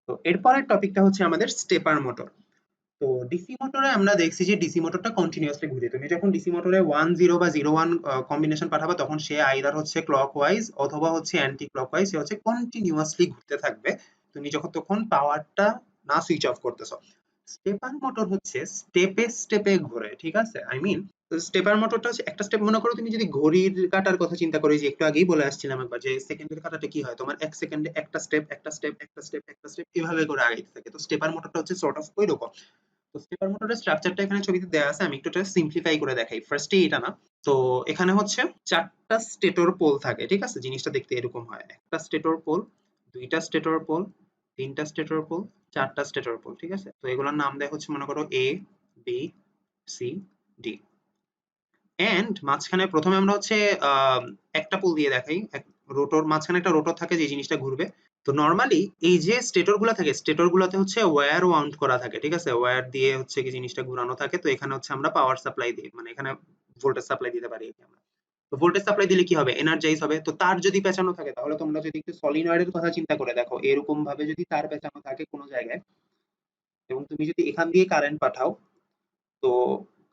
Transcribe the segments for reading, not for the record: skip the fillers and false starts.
তো এরপরের টপিকটা হচ্ছে আমাদের স্টেপার মোটর। তো ডিসি মোটরে আমরা দেখছি যে ডিসি মোটরটা কন্টিনিউয়াসলি ঘুরে। তুমি যখন ডিসি মোটরে 1-0 বা 0-1 কম্বিনেশন পাঠাবা তখন সে আইদার হচ্ছে ক্লকওয়াইজ অথবা হচ্ছে অ্যান্টি ক্লকওয়াইজ, সে হচ্ছে কন্টিনিউয়াসলি ঘুরতে থাকবে। তুমি যখন তখন পাওয়ারটা না সুইচ অফ করতেছো। স্টেপার মোটর হচ্ছে স্টেপে স্টেপে ঘোরে, ঠিক আছে? আই মিন স্টেপার মোটরটা হচ্ছে একটা স্টেপ, মনে করো তুমি যদি ঘড়ির কাঁটার কথা চিন্তা করো, যে একটু আগেই বলে আসছিলাম একবার, যে সেকেন্ডের কাঁটাটা কি হয়, তোমার 1 সেকেন্ডে একটা স্টেপ একটা স্টেপ একটা স্টেপ একটা স্টেপ এভাবে করে আগাইতে থাকে। তো স্টেপার মোটরটা হচ্ছে সর্ট অফ ওই রকম। তো স্টেপার মোটরের স্ট্রাকচারটা এখানে ছবিতে দেওয়া আছে, আমি একটু সিম্পলিফাই করে দেখাই। ফার্স্টে এটা না, তো এখানে হচ্ছে 4টা স্টেটর পোল থাকে, ঠিক আছে? জিনিসটা দেখতে এরকম হয়, একটা স্টেটর পোল, 2টা স্টেটর পোল, 3টা স্টেটর পোল, 4টা স্টেটর পোল, ঠিক আছে? তো এগুলোর নাম দেয় হচ্ছে মনে করো এ, বি, সি, ডি। এন্ড মাঝখানে প্রথমে আমরা হচ্ছে আহ, একটা পোল দিয়ে দেখাই। রোটর, মাঝখানে একটা রোটর থাকে যে জিনিসটা ঘুরবে। তো নর্মালি এই যে স্টেটর গুলা থাকে, স্টেটর গুলাতে হচ্ছে ওয়্যার ওয়াউন্ড করা থাকে, ঠিক আছে? ওয়্যার দিয়ে হচ্ছে কি জিনিসটা ঘুরানো থাকে। তো এখানে হচ্ছে আমরা পাওয়ার সাপ্লাই দিই, মানে এখানে ভোল্টেজ সাপ্লাই দিতে পারি আমরা। তো ভোল্টেজ সাপ্লাই দিলে কি হবে, এনার্জাইজ হবে। তো তার যদি পেঁচানো থাকে, তাহলে তোমরা যদি একটু সলিনয়েডের কথা চিন্তা করে দেখো, এরকম ভাবে যদি তার পেঁচানো থাকে কোনো জায়গায়, এবং তুমি যদি এখান দিয়ে কারেন্ট পাঠাও, তো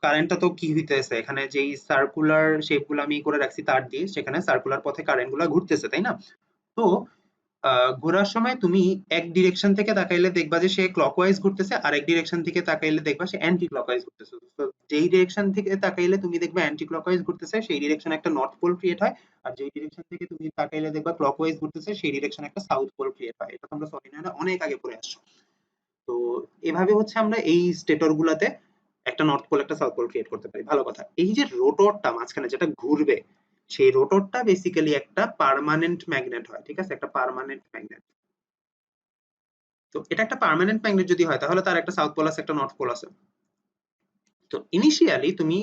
কারেন্টটা তো কি হইতেছে, এখানে যেই সার্কুলার শেপ গুলো আমি করে রাখছি তার দিয়ে, সেখানে সার্কুলার পথে কারেন্ট গুলো ঘুরতেছে, তাই না? তো ঘোরার সময় তুমি এক ডিরেকশন থেকে তাকাইলে দেখবা যে সে ক্লকওয়াইজ ঘুরতেছে, আর এক ডিরেকশন থেকে তাকাইলে দেখবা সে অ্যান্টি ক্লকওয়াইজ ঘুরতেছে। তো যেই ডিরেকশন থেকে তাকাইলে তুমি দেখবা অ্যান্টি ক্লকওয়াইজ ঘুরতেছে, সেই ডিরেকশনে একটা নর্থ পোল ক্রিয়েট হয়। আর যেই ডিরেকশন থেকে তুমি তাকাইলে দেখবা ক্লকওয়াইজ ঘুরতেছে, সেই ডিরেকশনে একটা সাউথ পোল ক্রিয়েট হয়। এটা তোমরা সলিনয়েডে অনেক আগে পড়ে আসছো। তো এভাবে হচ্ছে আমরা এই স্টেটর গুলাতে একটা নর্থ পোল একটা সাউথ পোল ক্রিয়েট করতে পারি। ভালো কথা, এই যে রোটরটা মাঝখানে যেটা ঘুরবে, সেই রোটরটা বেসিক্যালি একটা পার্মানেন্ট ম্যাগনেট হয়, ঠিক আছে? একটা পার্মানেন্ট ম্যাগনেট। তো এটা একটা পার্মানেন্ট ম্যাগনেট যদি হয়, তাহলে তার একটা সাউথ পোল আছে একটা নর্থ পোল আছে। তো ইনিশিয়ালি তুমি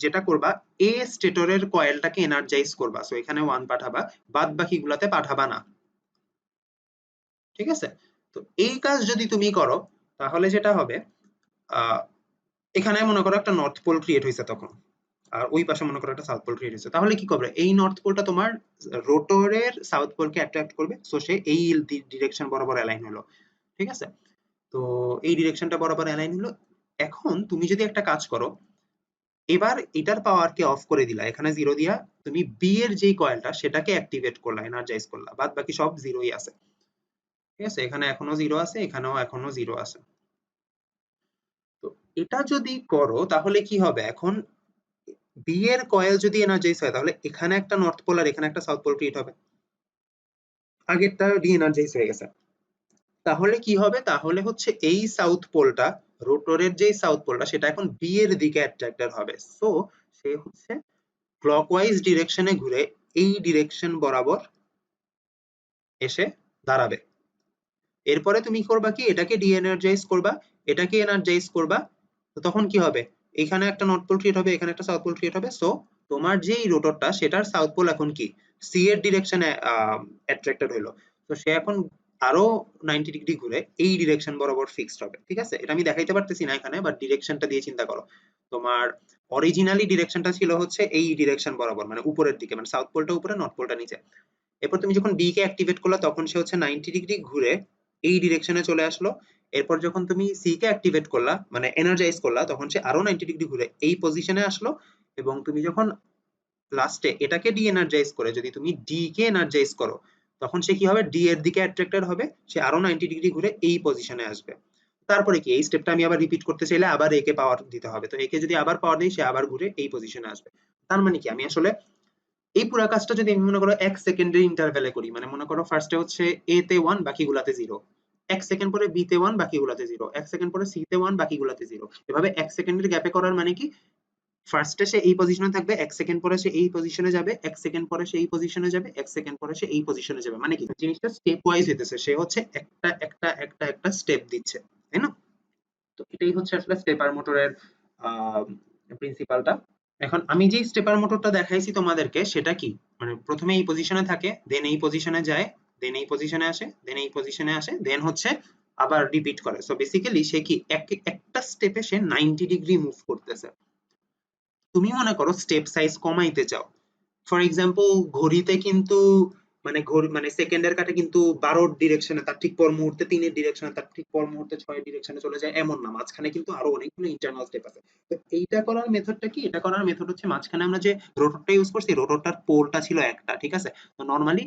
যেটা করবা, এ স্টেটরের কয়েলটাকে এনার্জাইজ করবা, সো এখানে 1 পাঠাবা, বাদ বাকি গুলাতে পাঠাবা না, ঠিক আছে? তো এই কাজ যদি তুমি করো, তাহলে যেটা হবে, আহ এখানে মনে করো একটা নর্থ পোল ক্রিয়েট হয়েছে তখন, আর ওই পাশে মনে করো একটা সাউথ পোল ক্রিয়েট হয়েছে, তাহলে কি করবে, এই নর্থ পোলটা তোমার রোটরের সাউথ পোলকে অ্যাট্রাক্ট করবে, সো সে এই ডিরেকশন বরাবর অ্যালাইন হলো, ঠিক আছে? তো এই ডিরেকশনটা বরাবর অ্যালাইন হলো। এখন তুমি যদি একটা কাজ করো, এবার এটার পাওয়ারকে অফ করে দিলা, এখানে 0 দিয়া তুমি বি এর যেই কয়েলটা সেটাকে অ্যাক্টিভেট করলা, এনার্জাইজ করলা, বাদ বাকি সব 0ই আছে, ঠিক আছে? এখানে এখনো 0 আছে, এখানেও এখনো 0 আছে। তো এটা যদি করো তাহলে কি হবে, এখন বি এর কয়েল যদি এনার্জাইজ হয়, তাহলে এখানে একটা নর্থ পোল আর এখানে একটা সাউথ পোল ক্রিয়েট হবে। আগেরটা ডি এনার্জাইজ হয়ে গেছে। তাহলে কি হবে, তাহলে হচ্ছে এই সাউথ পোলটা, রোটরের যেই সাউথ পোলটা, সেটা এখন বি এর দিকে অ্যাট্রাক্টেড হবে। সো সে হচ্ছে ক্লকওয়াইজ ডিরেকশনে ঘুরে এই ডিরেকশন বরাবর এসে দাঁড়াবে। এরপরে তুমি করবা কি, এটাকে ডি এনার্জাইজ করবা, এটাকে এনার্জাইজ করবা। তো তখন কি হবে, এখানে একটা নর্থ পোল ক্রিয়েট হবে, এখানে একটা সাউথ পোল ক্রিয়েট হবে। সো তোমার যেই রোটরটা, সেটার সাউথ পোল এখন কি সি এর ডিরেকশনে অ্যাট্রাক্টেড হলো। তো সে এখন আরো 90 ডিগ্রি ঘুরে এই ডিরেকশন বরাবর ফিক্সড হবে, ঠিক আছে? এটা আমি দেখাইতে পারতেছি না এখানে, বাট ডিরেকশনটা দিয়ে চিন্তা করো। তোমার অরিজিনালি ডিরেকশনটা ছিল হচ্ছে এই ডিরেকশন বরাবর, মানে উপরের দিকে, মানে সাউথ পোলটা উপরে, নর্থ পোলটা নিচে। এরপর তুমি যখন ডি কে অ্যাক্টিভেট করলা, তখন সে হচ্ছে 90 ডিগ্রি ঘুরে এই ডিরেকশনে চলে আসলো। এরপর যখন তুমি সি কে অ্যাক্টিভেট করলা, মানে এনার্জাইজ করলা, তখন সে আরো 90 ডিগ্রি ঘুরে এই পজিশনে আসলো। এবং তুমি যখন লাস্টে এটাকে ডি এনার্জাইজ করে যদি তুমি ডি কে এনার্জাইজ করো, তখন সে কি হবে, ডি এর দিকে অ্যাট্রাক্টেড হবে, সে আরো 90 ডিগ্রি ঘুরে এই পজিশনে আসবে। তারপরে কি, এই স্টেপটা আমি আবার রিপিট করতে চাইলে আবার একে পাওয়ার দিতে হবে। তো একে যদি আবার পাওয়ার দিই, সে আবার ঘুরে এই পজিশনে আসবে। তার মানে কি, আমি আসলে এই পুরো কাজটা যদি আমি মনে করো 1 সেকেন্ডের ইন্টারভ্যালে করি, মানে মনে করো ফার্স্টে হচ্ছে এ তে 1 বাকিগুলাতে 0, 1 সেকেন্ড পরে বি তে 1 বাকিগুলাতে 0, 1 সেকেন্ড পরে সি তে 1 বাকিগুলাতে 0, এভাবে 1 সেকেন্ডের গ্যাপে করার মানে কি, ফার্স্টে সে এই পজিশনে থাকবে, 1 সেকেন্ড পরে সে এই পজিশনে যাবে, 1 সেকেন্ড পরে সে এই পজিশনে যাবে, 1 সেকেন্ড পরে সে এই পজিশনে যাবে। মানে কি, জিনিসটা স্টেপ ওয়াইজ হইতেছে, সে হচ্ছে একটা একটা একটা একটা স্টেপ দিচ্ছে, তাই না? তো এটাই হচ্ছে আসলে স্টেপার মোটরের প্রিন্সিপালটা। এখন আমি যে স্টেপার মোটরটা দেখাইছি তোমাদেরকে, সেটা কি, মানে প্রথমে এই পজিশনে থাকে, দেন এই পজিশনে যায়, দেন এই পজিশনে আসে, দেন এই পজিশনে আসে, দেন হচ্ছে আবার রিপিট করে। সো বেসিক্যালি সে কি একটা স্টেপে সে 90 ডিগ্রি মুভ করতেছে। তুমি মনে করো স্টেপ সাইজ কমাইতে চাও, ফর এক্সাম্পল ঘড়িতে কিন্তু মানে ঘড়ি মানে সেকেন্ডের কাঁটা কিন্তু 12 ডিরেকশনে তার ঠিক পর মুহূর্তে 3 এর ডিরেকশনে তার ঠিক পর মুহূর্তে 6 এর ডিরেকশনে চলে যায় এমন না, মাঝখানে কিন্তু আরো অনেকগুলো ইন্টারনাল স্টেপ আছে। তো এইটা করার মেথডটা কি, এটা করার মেথড হচ্ছে মাঝখানে আমরা যে রোটরটা ইউজ করছি রোটরটার পোলটা ছিল একটা, ঠিক আছে? তো নরমালি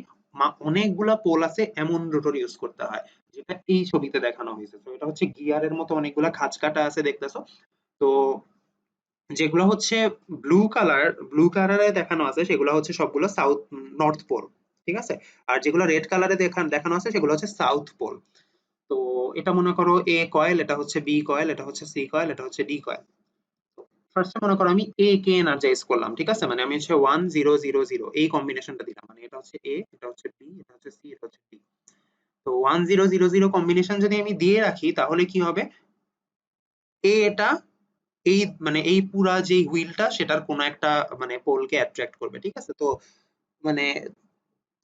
অনেকগুলা পোল আছে এমন রোটর ইউজ করতে হয়, যেটা এই ছবিতে দেখানো হয়েছে। তো এটা হচ্ছে গিয়ারের মতো অনেকগুলা খাঁজ কাটা আছে দেখতেছো। তো যেগুলো হচ্ছে ব্লু কালারে দেখানো আছে সেগুলো হচ্ছে সবগুলো নর্থ পোল, ঠিক আছে? আর যেগুলো রেড কালারে দেখানো আছে সেগুলো হচ্ছে সাউথ পোল। তো এটা মনে করো এ কয়েল, এটা হচ্ছে বি কয়েল, এটা হচ্ছে সি কয়েল, এটা হচ্ছে ডি কয়েল। ফার্স্টে মনে করো আমি এ কে এনার্জাইজ করলাম, ঠিক আছে? মানে আমি হচ্ছে 1 0 0 0 এই কম্বিনেশনটা দিলাম, মানে এটা হচ্ছে এ, এটা হচ্ছে বি, এটা হচ্ছে সি, এটা হচ্ছে ডি। তো 1 0 0 0 কম্বিনেশন যদি আমি দিয়ে রাখি তাহলে কি হবে, এটা এই মানে এই পুরা যে হুইলটা সেটার কোনো একটা মানে পোলকে অ্যাট্রাক্ট করবে, ঠিক আছে? তো মানে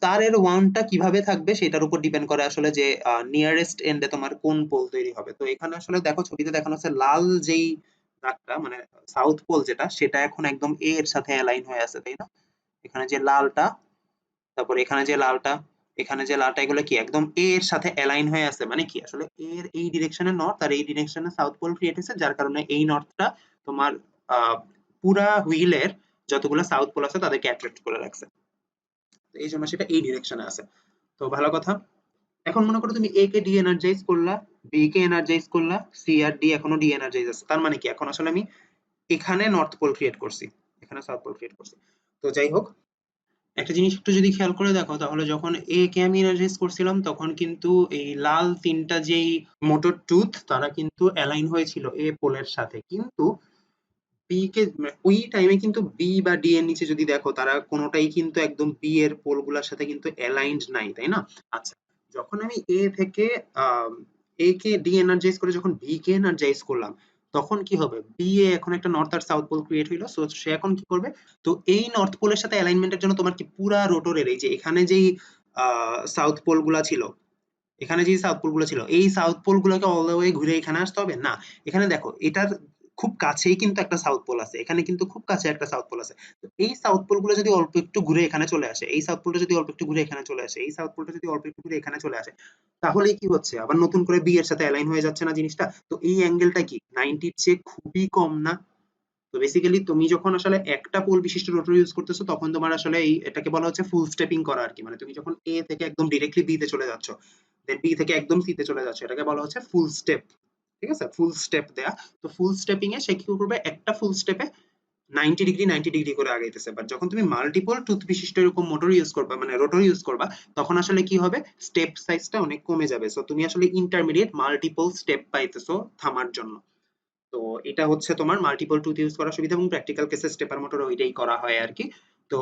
তারের ওয়ানটা কিভাবে থাকবে সেটার উপর ডিপেন্ড করে আসলে যে নিয়ারেস্ট এন্ডে তোমার কোন পোল তৈরি হবে। তো এখানে আসলে দেখো ছবিতে দেখানো হচ্ছে লাল যেই দাগটা মানে সাউথ পোল যেটা, সেটা এখন একদম এ এর সাথে অ্যালাইন হয়ে আছে, তাই না? এখানে যে লালটা, তারপর এখানে যে লালটা, এখানে যে লালটা, এগুলো কি একদম এ এর সাথে অ্যালাইন হয়ে আছে, মানে কি আসলে এর এই ডিরেকশনে নর্থ আর এই ডিরেকশনে সাউথ পোল ক্রিয়েট হয়েছে, যার কারণে এই নর্থটা তোমার পুরা হুইলের যতগুলো সাউথ পোল আছে তাদেরকে অ্যাট্রাক্ট করে রাখছে। তো এই জন্য সেটা এই ডিরেকশনে আছে। তো ভালো কথা। এখন মনে করো তুমি এ কে ডি এনার্জাইজ করলা, বি কে এনার্জাইজ করলা, সি আর ডি এখনো ডি এনার্জাইজ আছে। তার মানে কি এখন আসলে আমি এখানে নর্থ পোল ক্রিয়েট করছি, এখানে সাউথ পোল ক্রিয়েট করছি। তো যাই হোক, একটা জিনিস একটু যদি খেয়াল করে দেখো তাহলে যখন এ কে আমি এনার্জাইজ করছিলাম তখন কিন্তু এই লাল তিনটা যেই মোটর টুথ তারা কিন্তু অ্যালাইন হয়েছিল এ পোলের সাথে, কিন্তু বি কে ওই টাইমে কিন্তু বি বা ডি এর নিচে যদি দেখো তারা কোনোটাই কিন্তু একদম বি এর পোল গুলার সাথে কিন্তু অ্যালাইন্ড নাই, তাই না? আচ্ছা, যখন আমি এ থেকে এ কে ডি এনার্জাইজ করে যখন বি কে এনার্জাইজ করলাম তখন কি হবে, বি এ এখন একটা নর্থ আর সাউথ পোল ক্রিয়েট হইলো। সো সে এখন কি করবে, তো এই নর্থ পোলের সাথে অ্যালাইনমেন্টের জন্য তোমার কি পুরা রোটরের এই যে এখানে যেই সাউথ পোল গুলা ছিল, এখানে যে সাউথ পোল গুলো ছিল এই সাউথ পোল গুলোকে অল দ্য ওয়ে ঘুরে এখানে আসতে হবে না। এখানে দেখো এটার খুব কাছেই কিন্তু একটা সাউথ পোল আছে, এখানে কিন্তু খুব কাছে একটা সাউথ পোল আছে। তো এই সাউথ পোল গুলো যদি অল্প একটু ঘুরে এখানে চলে আসে, এই সাউথ পোলটা যদি অল্প একটু ঘুরে এখানে চলে আসে, এই সাউথ পোলটা যদি অল্প একটু ঘুরে এখানে চলে আসে, তাহলে কি হচ্ছে আবার নতুন করে বি এর সাথে অ্যালাইন হয়ে যাচ্ছে না জিনিসটা? তো এই অ্যাঙ্গেলটা কি 90 এর চেয়ে খুবই কম না? তো বেসিক্যালি তুমি যখন আসলে একটা পোল বিশিষ্ট রোটর ইউজ করতেছো তখন তোমার আসলে এই এটাকে বলা হচ্ছে ফুল স্টেপিং করা আর কি। মানে তুমি যখন এ থেকে একদম ডিরেক্টলি বি তে চলে যাচ্ছ, দেন বি থেকে একদম সি তে চলে যাচ্ছ, এটাকে বলা হচ্ছে ফুল স্টেপ, ঠিক আছে? ফুল স্টেপ দেয়া। তো ফুল স্টেপিং এ সে কি করবে, একটা ফুল স্টেপে 90 ডিগ্রি করে আগাইতেছে। বাট যখন তুমি মাল্টিপল টুথ বিশিষ্ট এরকম মোটর ইউজ করবা মানে রোটর ইউজ করবা, তখন আসলে কি হবে, স্টেপ সাইজটা অনেক কমে যাবে। সো তুমি আসলে ইন্টারমিডিয়েট মাল্টিপল স্টেপ পাইতেছো থামার জন্য। তো এটা হচ্ছে তোমার মাল্টিপল টুথ ইউজ করার সুবিধা, এবং প্র্যাকটিক্যাল কেসে স্টেপার মোটর ওইটাই করা হয় আর কি। তো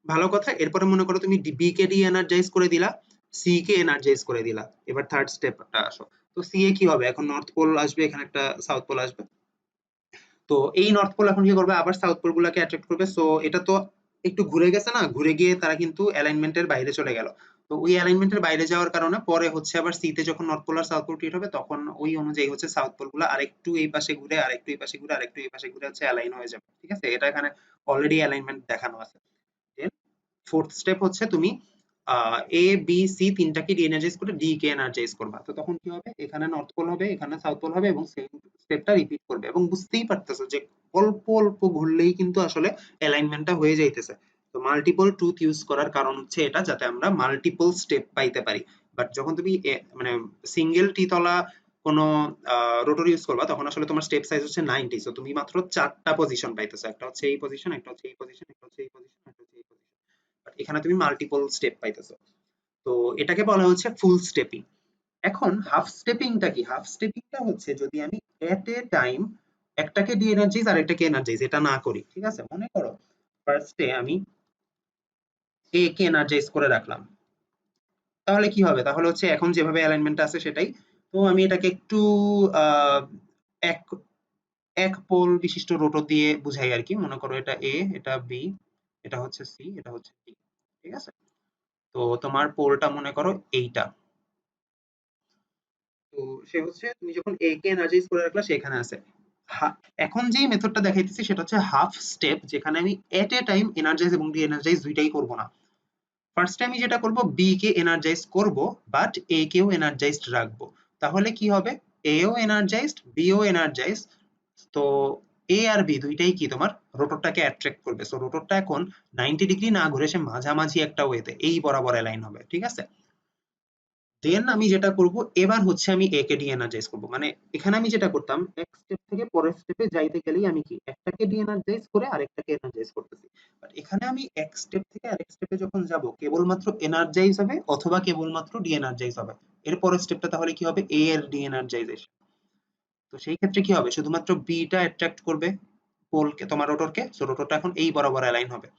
ভালো কথা। এরপরে মনে করো তুমি বি কে ডি এনার্জাইজ করে দিলা, সি কে এনার্জাইজ করে দিলা। এবার থার্ড স্টেপটা আসো। তো সি এ কি হবে, এখন নর্থ পোল আসবে, এখানে একটা সাউথ পোল আসবে। তো এই নর্থ পোল এখন কি করবে, আবার সাউথ পোল গুলাকে অ্যাট্রাক্ট করবে। সো এটা তো একটু ঘুরে গেছে না, ঘুরে গিয়ে তারা কিন্তু অ্যালাইনমেন্টের বাইরে চলে গেল। তো ওই অ্যালাইনমেন্টের বাইরে যাওয়ার কারণে পরে হচ্ছে আবার সি তে যখন নর্থ পোল আর সাউথ পোল ক্রিয়েট হবে তখন ওই অনুযায়ী হচ্ছে সাউথ পোল গুলো আরেকটু এই পাশে ঘুরে, আরেকটু এই পাশে ঘুরে, আরেকটু এই পাশে ঘুরে হচ্ছে অ্যালাইন হয়ে যাবে, ঠিক আছে? এটা এখানে অলরেডি অ্যালাইনমেন্ট দেখানো আছে। দেন ফোর্থ স্টেপ হচ্ছে তুমি এ বি সি তিনটাকে রিএনার্জাইজ করে ডি কে এনার্জাইজ করবা। তো তখন কি হবে, এখানে নর্থ পোল হবে, এখানে সাউথ পোল হবে, এবং সেম স্টেপটা রিপিট করবে। এবং বুঝতেই পারতেছো যে অল্প অল্প ঘুরলেই কিন্তু আসলে অ্যালাইনমেন্টটা হয়ে যাইতেছে। তো মাল্টিপল টুথ ইউজ করার কারণ হচ্ছে এটা, যাতে আমরা মাল্টিপল স্টেপ পাইতে পারি। বাট যখন তুমি মানে সিঙ্গেল টিতলা কোনো রোটর ইউজ করবা তখন আসলে তোমার স্টেপ সাইজ হচ্ছে 90। সো তুমি মাত্র 4টা পজিশন পাইতেছো, একটা হচ্ছে এই পজিশন, একটা হচ্ছে এই পজিশন, একটা হচ্ছে এই পজিশন, একটা হচ্ছে এই পজিশন। বাট এখানে তুমি মাল্টিপল স্টেপ পাইতেছো। তো এটাকে বলা হচ্ছে ফুল স্টেপিং। এখন হাফ স্টেপিংটা কি, হাফ স্টেপিংটা হচ্ছে যদি আমি এট এ টাইম একটাকে ডি এনার্জাইজ আর একটাকে এনার্জাইজ এটা না করি, ঠিক আছে? মনে করো ফার্স্টে আমি এ কে এনার্জাইজ করে রাখলাম, তাহলে কি হবে, তাহলে হচ্ছে এখন যেভাবে অ্যালাইনমেন্ট আছে সেটাই। তো আমি এটাকে একটু আহ এক এক পোল বিশিষ্ট রোটর দিয়ে বুঝাই আর কি। মনে করো এটা এ, এটা বি, এটা হচ্ছে সি, এটা হচ্ছে ডি, ঠিক আছে? তো তোমার পোলটা মনে করো এইটা। তো সে হচ্ছে তুমি যখন এ কে এনার্জাইজ করে রাখলা সেখানে আছে। এখন যে মেথডটা দেখাইতেছি সেটা হচ্ছে হাফ স্টেপ, যেখানে আমি এট এ টাইম এনার্জাইজ এবং ডি এনার্জাইজ দুইটাই করব না। ফার্স্টে আমি যেটা করব বি কে এনার্জাইজ করব বাট এ কেও এনার্জাইজড রাখবো। তাহলে কি হবে, এ ও এনার্জাইজড বি ও এনার্জাইজড। তো এ আর বি দুইটাই কি তোমার রোটরটাকে অ্যাট্রাক্ট করবে। সো রোটরটা এখন 90 ডিগ্রি না ঘুরে সে মাঝামাঝি একটা ওয়েতে এই বরাবর অ্যালাইন হবে, ঠিক আছে। দেন আমি যেটা করব এবার হচ্ছে আমি এ কে ডি এনার্জাইজ করব। মানে এখানে আমি যেটা করতাম এক স্টেপ থেকে পরের স্টেপে যাইতে গেলেই আমি কি একটাকে ডি এনার্জাইজ করে আরেকটাকে এনার্জাইজ করতেছি। বাট এখানে আমি এক স্টেপ থেকে আরেক স্টেপে যখন যাব কেবলমাত্র এনার্জাইজ হবে অথবা কেবলমাত্র ডি এনার্জাইজ হবে। এর পরের স্টেপটা তাহলে কি হবে, এ এর ডি এনার্জাইজেশন। তো সেই ক্ষেত্রে কি হবে, শুধুমাত্র বি টা অ্যাট্রাক্ট করবে পোলকে, তোমার রোটরকে। সো রোটরটা এখন এই বরাবর অ্যালাইন হবে।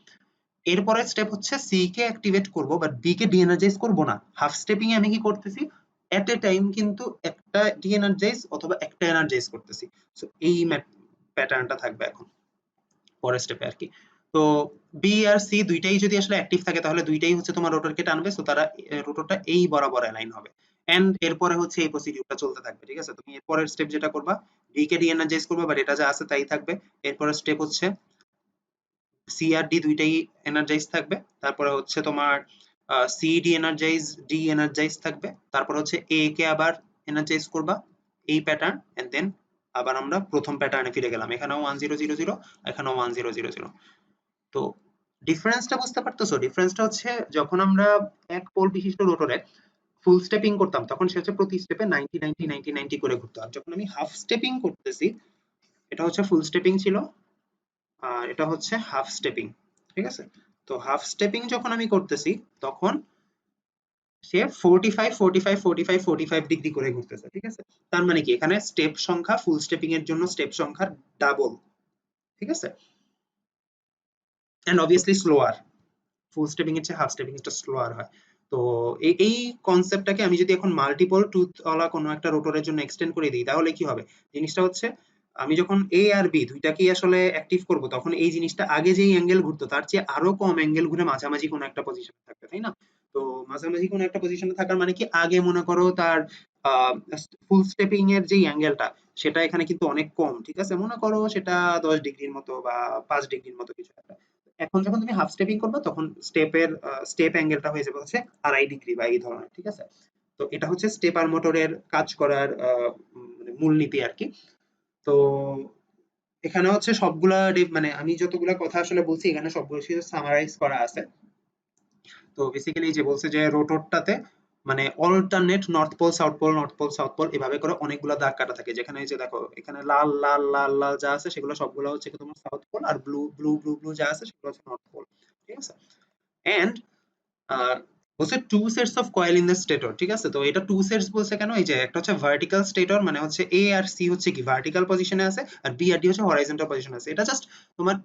এরপরের স্টেপ হচ্ছে সি কে অ্যাক্টিভেট করব বাট বি কে ডি-এনার্জাইজ করব না। হাফ স্টেপিং এ আমি কি করতেছি, এট এ টাইম কিন্তু একটা ডি-এনার্জাইজ অথবা একটা এনার্জাইজ করতেছি। সো এই প্যাটার্নটা থাকবে এখন পরের স্টেপে আর কি। তো বি আর সি দুইটাই যদি আসলে অ্যাক্টিভ থাকে তাহলে দুইটাই হচ্ছে তোমার রোটরকে টানবে। সো তারা রোটরটা এই বরাবর অ্যালাইন হবে। এন্ড এরপরে হচ্ছে এই প্রসিডিউরটা চলতে থাকবে, ঠিক আছে। তুমি এরপরের স্টেপ যেটা করবা, বি কে ডি-এনার্জাইজ করবে বাট এটা যা আছে তাই থাকবে। এরপরের স্টেপ হচ্ছে সি আর ডি দুইটাই এনার্জাইজ থাকবে। তারপরে হচ্ছে তোমার C D energise D energise থাকবে। তারপর হচ্ছে এ কে আবার এনার্জাইজ করবা, এই প্যাটার্ন। এন্ড দেন আবার আমরা প্রথম প্যাটার্নে ফিরে গেলাম। এখানেও 1000, এখানেও 1000। তো ডিফারেন্সটা বুঝতে পারতেছো? ডিফারেন্সটা হচ্ছে যখন আমরা এক পোল বিশিষ্ট রোটরে ফুল স্টেপিং করতাম তখন সে হচ্ছে প্রতি স্টেপে 90 90 90 90 করে ঘুরতো। আর যখন আমি হাফ স্টেপিং করতেছি, এটা হচ্ছে ফুল স্টেপিং ছিল আর এটা হচ্ছে হাফ স্টেপিং, ঠিক আছে। তো হাফ স্টেপিং যখন আমি করতেছি তখন সে 45 45 45 45 ডিগ্রি করে ঘুরতেছে, ঠিক আছে। তার মানে কি এখানে স্টেপ সংখ্যা ফুল স্টেপিং এর জন্য স্টেপ সংখ্যার ডাবল, ঠিক আছে। And obviously slower, full stepping এর চেয়ে হাফ স্টেপিং এটা স্লোয়ার হয়। তো এই কনসেপ্টটাকে আমি যদি এখন মাল্টিপল টুথ ওয়ালা কোনো একটা রোটরের জন্য এক্সটেন্ড করে দিই তাহলে কি হবে, জিনিসটা হচ্ছে আমি যখন এ আর বি দুইটাকেই আসলে অ্যাক্টিভ করব তখন এই জিনিসটা আগে যেই অ্যাঙ্গেল ঘুরতো তার চেয়ে আরো কম অ্যাঙ্গেল ঘুরে মাঝামাঝি কোনো একটা পজিশনে থাকবে, তাই না? তো মাঝামাঝি কোনো একটা পজিশনে থাকার মানে কি আগে মনে করো তার ফুল স্টেপিং এর যেই অ্যাঙ্গেলটা সেটা এখানে কিন্তু অনেক কম, ঠিক আছে। মনে করো সেটা 10 ডিগ্রির মতো বা 5 ডিগ্রির মতো কিছু একটা। এখন যখন তুমি হাফ স্টেপিং করবে তখন স্টেপ অ্যাঙ্গেলটা হয়ে যাবে হচ্ছে 2.5 ডিগ্রি বা এই ধরনের, ঠিক আছে। তো এটা হচ্ছে স্টেপার মোটরের কাজ করার মানে মূলনীতি আর কি। তো এখানে হচ্ছে সবগুলা মানে আমি যতগুলা কথা আসলে বলছি এখানে সবগুলো সামারাইজ করা আছে। তো বেসিক্যালি যে বলছে যে রোটরটাতে মানে alternate north pole south pole north pole south pole এভাবে করে অনেকগুলো দাগ কাটা থাকে, যেখানে এই যে দেখো এখানে লাল লাল লাল লাল যা আছে সেগুলো সবগুলো হচ্ছে কি তোমার সাউথ পোল, আর ব্লু ব্লু ব্লু ব্লু যা আছে সেগুলো হচ্ছে নর্থ পোল, ঠিক আছে। এন্ড আর বলছে two sets of coil in the stator, ঠিক আছে। তো এটা টু সেটস বলছে কেন, এই যে একটা হচ্ছে ভার্টিক্যাল স্টেটর মানে হচ্ছে এ আর সি হচ্ছে কি ভার্টিক্যাল পজিশনে আছে আর বি আর ডি হচ্ছে হরাইজন্টাল পজিশনে আছে। এটা জাস্ট তোমার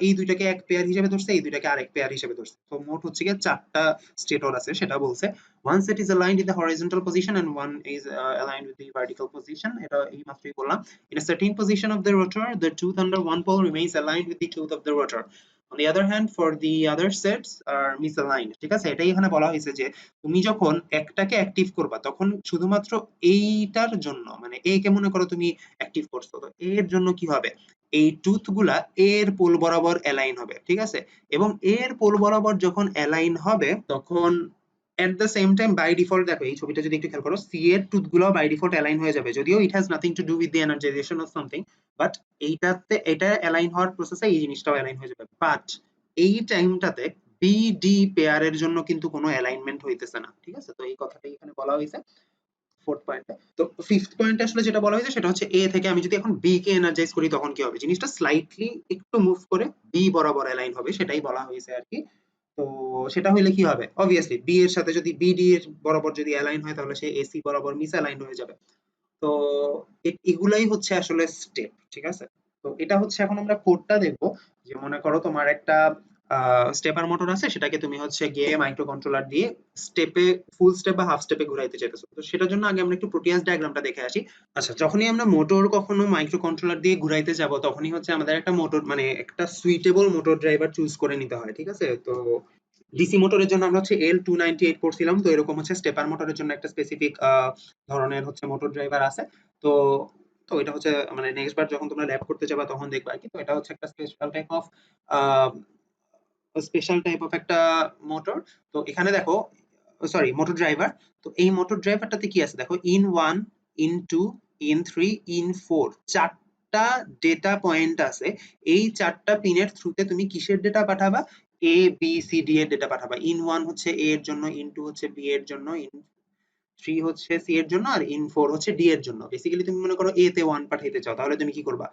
এই দুইটাকে এক পেয়ার হিসেবে ধরছে, এই দুইটাকে আরেক পেয়ার হিসেবে ধরছে। তো মোট হচ্ছে কি চারটা স্টেটর আছে সেটা বলছে। one set is aligned in the horizontal position and one is aligned with the vertical position, এটা এই মাত্রই বললাম। In a certain position of the rotor the tooth under one pole remains aligned with the tooth of the rotor. On the other hand for the other sets are misaligned, ঠিক আছে। এটাই এখানে বলা হয়েছে যে তুমি যখন একটাকে অ্যাক্টিভ করবা তখন শুধুমাত্র এইটার জন্য মানে এ কে মনে করো তুমি অ্যাক্টিভ করছো, তো এর জন্য কি হবে, এই টুথ গুলা এর পোল বরাবর অ্যালাইন হবে, ঠিক আছে। এবং এর পোল বরাবর যখন অ্যালাইন হবে তখন at the same time by default দেখো এই ছবিটা যদি একটু খেয়াল করো সি এর টুথ গুলো বাই ডিফল্ট অ্যালাইন হয়ে যাবে, যদিও it has nothing to do with the energization of something. But এইটাতে এটা অ্যালাইন হওয়ার প্রসেসে এই জিনিসটাও অ্যালাইন হয়ে যাবে। বাট এই টাইমটাতে বি ডি পেয়ারের জন্য কিন্তু কোনো অ্যালাইনমেন্ট হইতেছে না, ঠিক আছে। তো এই কথাটাই এখানে বলা হয়েছে ফোর্থ পয়েন্টে। তো ফিফথ পয়েন্টে আসলে যেটা বলা হয়েছে সেটা হচ্ছে এ থেকে আমি যদি এখন বি কে এনার্জাইজ করি তখন কি হবে, জিনিসটা স্লাইটলি একটু মুভ করে বি বরাবর অ্যালাইন হবে, সেটাই বলা হয়েছে আর কি। তো সেটা হইলে কি হবে, অবভিয়াসলি বি এর সাথে যদি বিডি এর বরাবর যদি অ্যালাইন হয় তাহলে সে এসি বরাবর মিস অ্যালাইন হয়ে যাবে। তো এগুলাই হচ্ছে আসলে স্টেপ, ঠিক আছে। তো এটা হচ্ছে এখন আমরা কোডটা দেখবো। যে মনে করো তোমার একটা স্টেপার মোটর আছে, সেটাকে তুমি হচ্ছে গিয়ে মাইক্রো কন্ট্রোলার দিয়ে স্টেপে ফুল স্টেপ বা হাফ স্টেপে ঘুরাইতে চাইতেছো। তো সেটার জন্য আগে আমরা একটু প্রোটিয়াস ডায়াগ্রামটা দেখে আসি। আচ্ছা, যখনই আমরা মোটর কখনো মাইক্রো কন্ট্রোলার দিয়ে ঘুরাইতে যাব তখনই হচ্ছে আমাদের একটা মোটর মানে একটা সুইটেবল মোটর ড্রাইভার চুজ করে নিতে হয়, ঠিক আছে। তো ডিসি মোটরের জন্য আমরা হচ্ছে L298 পড়ছিলাম। তো এরকম হচ্ছে স্টেপার মোটরের জন্য একটা স্পেসিফিক ধরনের হচ্ছে মোটর ড্রাইভার আছে। তো তো এটা হচ্ছে মানে নেক্সট বার যখন তোমরা ল্যাব করতে যাবা তখন দেখবা আর কি। তো এটা হচ্ছে একটা special type of special type of একটা মোটর। তো এখানে দেখো, সরি, মোটর ড্রাইভার। তো এই মোটর ড্রাইভারটাতে কি আছে দেখো, ইন 1, ইন 2, ইন 3, ইন 4, চারটা ডেটা পয়েন্ট আছে। এই চারটা পিনের থ্রুতে তুমি কিসের data পাঠাবা? A B C D এর ডেটা পাঠাবা। ইন 1 হচ্ছে এ এর জন্য, ইন 2 হচ্ছে বি এর জন্য, ইন 3 হচ্ছে সি এর জন্য, আর ইন 4 হচ্ছে ডি এর জন্য। বেসিক্যালি তুমি মনে করো এ তে 1 পাঠাইতে চাও, তাহলে তুমি কি করবা?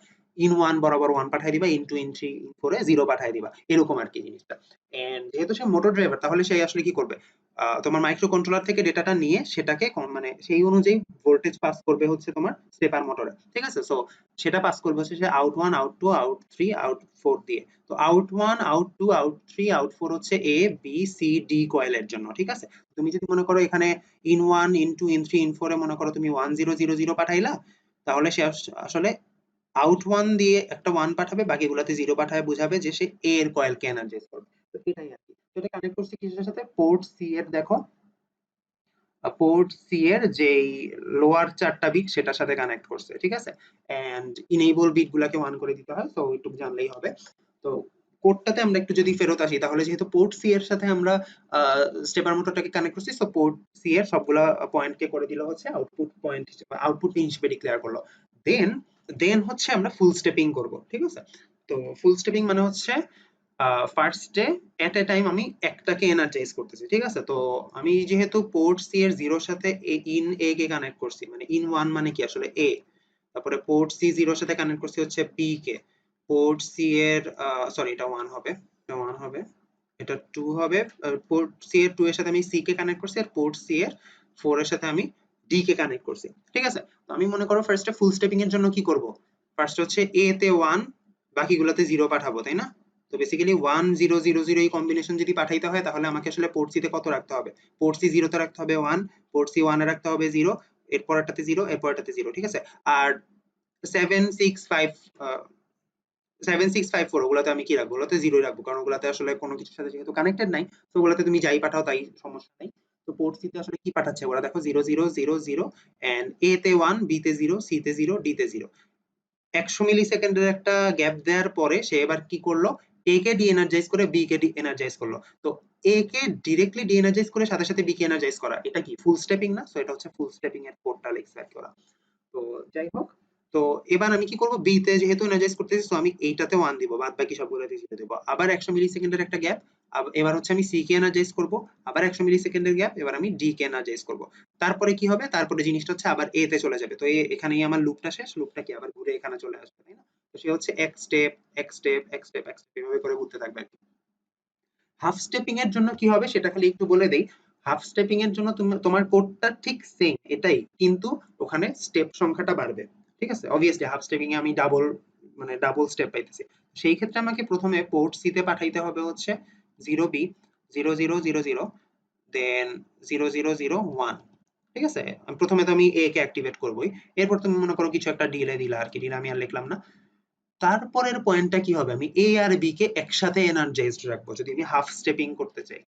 ইন 1 বরাবর 1 পাঠাই দিবা, ইন 2, ইন 3, ইন 4 এ 0 পাঠাই দিবা, এরকম আর কি জিনিসটা। এন্ড যেহেতু সে মোটর ড্রাইভার, তাহলে সে আসলে কি করবে? তোমার মাইক্রো কন্ট্রোলার থেকে ডেটাটা নিয়ে সেটাকে মানে সেই অনুযায়ী ভোল্টেজ পাস করবে হচ্ছে তোমার স্টেপার মোটরে, ঠিক আছে? সো সেটা পাস করবে হচ্ছে সে আউট 1, আউট 2, আউট 3, আউট 4 দিয়ে। তো আউট 1, আউট 2, আউট 3, আউট 4 হচ্ছে এ বি সি ডি কয়েলের জন্য, ঠিক আছে? তুমি যদি মনে করো এখানে ইন 1, ইন 2, ইন 3, ইন 4 এ মনে করো তুমি 1 0 0 0 পাঠাইলা, তাহলে সে আসলে আউট 1 দিয়ে একটা 1 পাঠাবে, বাকিগুলোতে 0 পাঠাবে, বুঝাবে যে সে এ এর কয়েলকে এনার্জাইজ করবে। তো এটাই আর কি। তো এটা কানেক্ট করছি কিসের সাথে? পোর্ট সি এর, দেখো পোর্ট সি এর যেই লোয়ার 4টা বিট সেটার সাথে কানেক্ট করছে, ঠিক আছে? এন্ড ইনেবল বিট গুলাকে 1 করে দিতে হয়, সো ওইটুকু জানলেই হবে। তো কোডটাতে আমরা একটু যদি ফেরত আসি, তাহলে যেহেতু পোর্ট সি এর সাথে আমরা স্টেপার মোটরটাকে কানেক্ট করছি, সো পোর্ট সি এর সবগুলা পয়েন্টকে করে দিল হচ্ছে আউটপুট পয়েন্ট হিসেবে, আউটপুট পিন হিসেবে ডিক্লেয়ার করলো। দেন দেন হচ্ছে আমরা ফুল স্টেপিং করব, ঠিক আছে? তো ফুল স্টেপিং মানে হচ্ছে ফার্স্টে এট এ টাইম আমি একটাকে এনার্জাইজ করতেছি, ঠিক আছে? তো আমি যেহেতু পোর্ট সি এর জিরোর সাথে ইন এ কে কানেক্ট করছি, মানে ইন 1 মানে কি আসলে এ, তারপরে পোর্ট সি জিরোর সাথে কানেক্ট করছি হচ্ছে বি কে, পোর্ট সি এর, সরি এটা 1 হবে, এটা 1 হবে, এটা 2 হবে, পোর্ট সি এর 2 এর সাথে আমি সি কে কানেক্ট করছি, আর পোর্ট সি এর 4 এর সাথে আমি ডি কে কানেক্ট করছি, ঠিক আছে? তো আমি মনে করো ফার্স্টে ফুল স্টেপিং এর জন্য কি করব? ফার্স্ট হচ্ছে এ তে 1, বাকিগুলোতে 0 পাঠাবো, তাই না? তো বেসিক্যালি 1 0 0 0 এই কম্বিনেশন যদি পাঠাইতে হয়, তাহলে আমাকে আসলে পোর্ট সি তে কত রাখতে হবে? পোর্ট সি 0 তে রাখতে হবে 1, পোর্ট সি 1 এ রাখতে হবে 0, এরপরটাতে 0, এরপরটাতে 0, ঠিক আছে? আর 7 6 5 7 6 5 4 ওগুলাতে আমি কি রাখবো? ওগুলাতে 0 রাখবো, কারণ ওগুলাতে আসলে কোনো কিছুর সাথে যেহেতু কানেক্টেড নাই, তো ওগুলাতে তুমি যাই পাঠাও তাই সমস্যা নাই। তো পোর্ট সি তে আসলে কি পাঠাচ্ছে ওরা? দেখো 0 0 0 0, এন্ড এ তে 1, বি তে 0, সি তে 0, ডি তে 0। 100 মিলি সেকেন্ডের একটা গ্যাপ দেওয়ার পরে সে এবার কি করলো? এ কে ডি এনার্জাইজ করে বি কে ডি এনার্জাইজ করলো। তো এ কে ডিরেক্টলি ডি এনার্জাইজ করে সাথে সাথে বি কে এনার্জাইজ করা, এটা কি ফুল স্টেপিং না? সো এটা হচ্ছে ফুল স্টেপিং এর কোডটা লিখছে আর কি ওরা। তো যাই হোক, তো এবার আমি কি করব? বি তে যেহেতু এনার্জাইজ করতেছি, তো আমি এইটাতে 1 দিব, বাদ বাকি সবগুলোতে 0 দেব। আবার 100 মিলি সেকেন্ডের একটা গ্যাপ, এবার হচ্ছে আমি সি কে এনার্জাইজ করব, আবার 100 মিলি সেকেন্ডের গ্যাপ, এবার আমি ডি কে এনার্জাইজ করব। তারপরে কি হবে? তারপরে জিনিসটা হচ্ছে আবার এ তে চলে যাবে। তো এখানেই আমার লুপটা শেষ, লুপটা কি আবার ঘুরে এখানে চলে আসবে, তাই না? তো সে হচ্ছে এক স্টেপ এক স্টেপ এক স্টেপ এক স্টেপ এভাবে করে ঘুরতে থাকবে আর কি। হাফ স্টেপিং এর জন্য কি হবে সেটা খালি একটু বলে দেই। হাফ স্টেপিং এর জন্য তোমার কোডটা ঠিক সেম এটাই, কিন্তু ওখানে স্টেপ সংখ্যাটা বাড়বে, ঠিক আছে? অবভিয়াসলি হাফ স্টেপিং এ আমি ডাবল, মানে ডাবল স্টেপ পাইতেছি। সেই ক্ষেত্রে আমাকে প্রথমে পোর্ট সি তে পাঠাইতে হবে হচ্ছে 0b 0 0 0 0, দেন 0 0 0 1, ঠিক আছে? প্রথমে তো আমি এ কে অ্যাক্টিভেট করবই, এরপর তুমি মনে করো কিছু একটা ডিলে দিলা আর কি, ডিলে আমি আর লিখলাম না। তারপরের পয়েন্টটা কি হবে? আমি এ আর বি কে একসাথে এনার্জাইজড রাখবো যদি আমি হাফ স্টেপিং করতে চাই,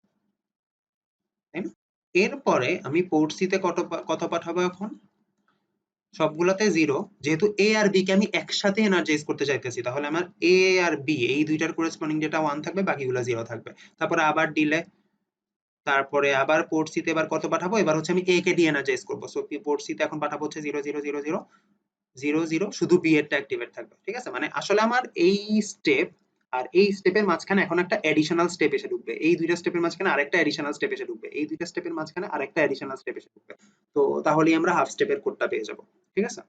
তাই না? এরপরে আমি পোর্ট সি তে কত পাঠাবো এখন? সবগুলাতে 0, যেহেতু এ আর বি কে আমি একসাথে এনার্জাইজ করতে চাইতেছি, তাহলে আমার এ আর বি এই দুইটার করেসপন্ডিং ডেটা 1 থাকবে, বাকিগুলো 0 থাকবে। তারপরে আবার ডিলে, তারপরে আবার পোর্ট সি তে এবার কত পাঠাবো? এবার হচ্ছে আমি এ কে ডি এনার্জাইজ করবো, সো পোর্ট সি তে এখন পাঠাবো হচ্ছে 0 0 0 0 0 0, শুধু বি এরটা অ্যাক্টিভেট থাকবে, ঠিক আছে? মানে আসলে আমার এই স্টেপ আর এই স্টেপের মাঝখানে এখন একটা এডিশনাল স্টেপ এসে ঢুকবে, এই দুইটা স্টেপের মাঝখানে আরেকটা এডিশনাল স্টেপ এসে ঢুকবে, এই দুইটা স্টেপের মাঝখানে আরেকটা এডিশনাল স্টেপ এসে ঢুকবে। তো তাহলেই আমরা হাফ স্টেপের কোডটা পেয়ে যাব, ঠিক আছে?